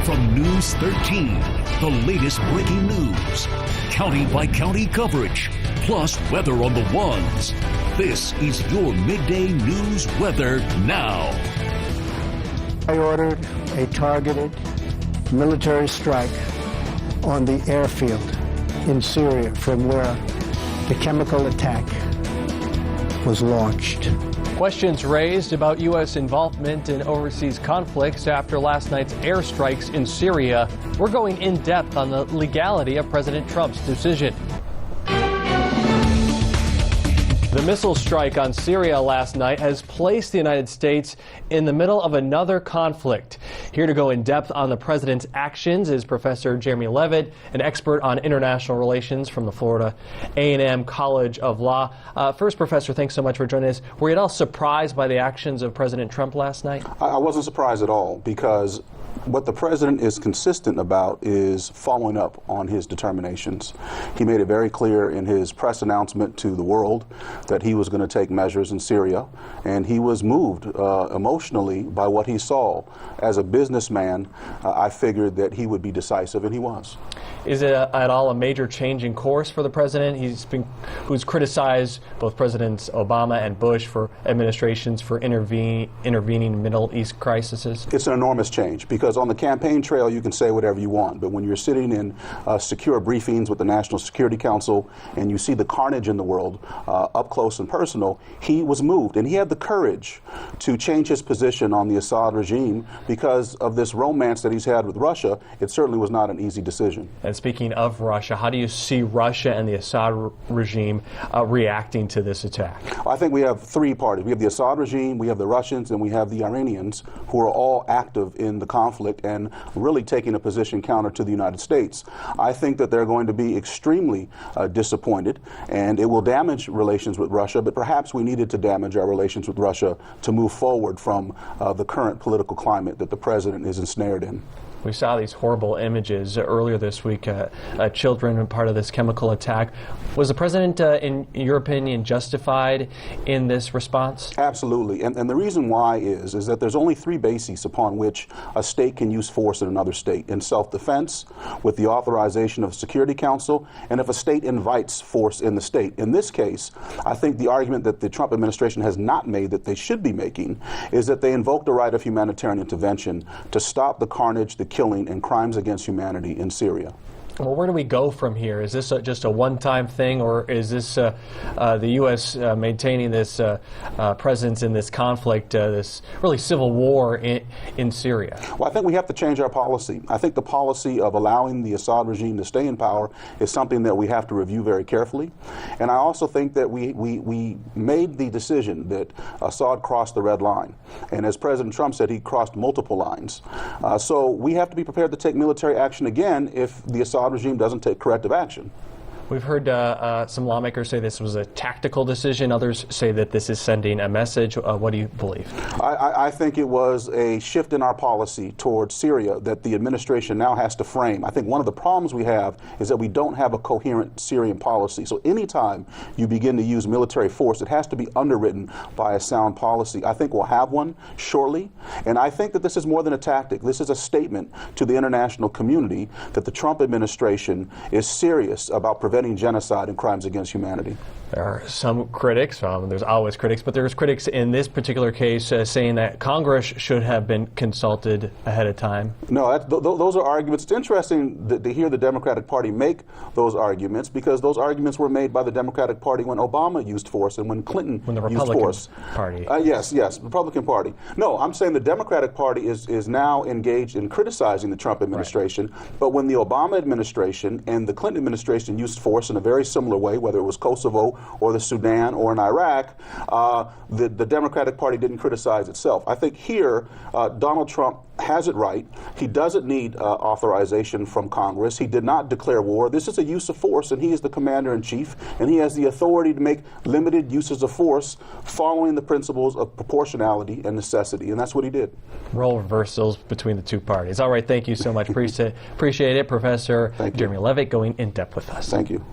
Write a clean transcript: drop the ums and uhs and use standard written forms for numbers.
From News 13, the latest breaking news, county by county coverage, plus weather on the ones. This is your midday news weather now. I ordered a targeted military strike on the airfield in Syria from where the chemical attack was launched. Questions raised about U.S. involvement in overseas conflicts after last night's airstrikes in Syria. We're going in depth on the legality of President Trump's decision. The missile strike on Syria last night has placed the United States in the middle of another conflict. Here to go in depth on the president's actions is Professor Jeremy Levitt, an expert on international relations from the Florida A&M College of Law. First, Professor, thanks so much for joining us. Were you at all surprised by the actions of President Trump last night? I wasn't surprised at all, because what the president is consistent about is following up on his determinations. He made it very clear in his press announcement to the world that he was going to take measures in Syria, and he was moved emotionally by what he saw. As a businessman, I figured that he would be decisive, and he was. Is it at all a major change in course for the president? Who's criticized both Presidents Obama and Bush for administrations for intervening in Middle East crises? It's an enormous change, because on the campaign trail you can say whatever you want, but when you're sitting in secure briefings with the National Security Council and you see the carnage in the world up close and personal, he was moved, and he had the courage to change his position on the Assad regime because of this romance that he's had with Russia. It certainly was not an easy decision. And speaking of Russia, how do you see Russia and the Assad regime reacting to this attack? I think we have three parties. We have the Assad regime, we have the Russians, and we have the Iranians, who are all active in the conflict and really taking a position counter to the United States. I think that they're going to be extremely disappointed, and it will damage relations with Russia, but perhaps we needed to damage our relations with Russia to move forward from the current political climate that the president is ensnared in. We saw these horrible images earlier this week, children are part of this chemical attack. Was the president, in your opinion, justified in this response? Absolutely. And the reason why is that there's only three bases upon which a state can use force in another state: in self-defense, with the authorization of the Security Council, and if a state invites force in the state. In this case, I think the argument that the Trump administration has not made that they should be making is that they invoked a right of humanitarian intervention to stop the carnage, the killing, and crimes against humanity in Syria. Well, where do we go from here? Is this just a one-time thing, or is this the U.S. Maintaining this presence in this conflict, this really civil war in Syria? Well, I think we have to change our policy. I think the policy of allowing the Assad regime to stay in power is something that we have to review very carefully. And I also think that we made the decision that Assad crossed the red line. And as President Trump said, he crossed multiple lines. So we have to be prepared to take military action again if the Assad regime doesn't take corrective action. We've heard some lawmakers say this was a tactical decision. Others say that this is sending a message. What do you believe? I think it was a shift in our policy towards Syria that the administration now has to frame. I think one of the problems we have is that we don't have a coherent Syrian policy. So anytime you begin to use military force, it has to be underwritten by a sound policy. I think we'll have one shortly. And I think that this is more than a tactic. This is a statement to the international community that the Trump administration is serious about preventing genocide and crimes against humanity. There are some critics, there's always critics, but there's critics in this particular case saying that Congress should have been consulted ahead of time. No, those are arguments. It's interesting to hear the Democratic Party make those arguments, because those arguments were made by the Democratic Party when Obama used force and when Clinton used force. Party. Yes, Republican Party. No, I'm saying the Democratic Party is now engaged in criticizing the Trump administration, right. But when the Obama administration and the Clinton administration used force in a very similar way, whether it was Kosovo or the Sudan or in Iraq, the Democratic Party didn't criticize itself. I think here Donald Trump has it right. He doesn't need authorization from Congress. He did not declare war. This is a use of force, and he is the commander-in-chief, and he has the authority to make limited uses of force following the principles of proportionality and necessity, and that's what he did. Role reversals between the two parties. All right, thank you so much. Appreciate it, Professor Jeremy Levitt, going in depth with us. Thank you.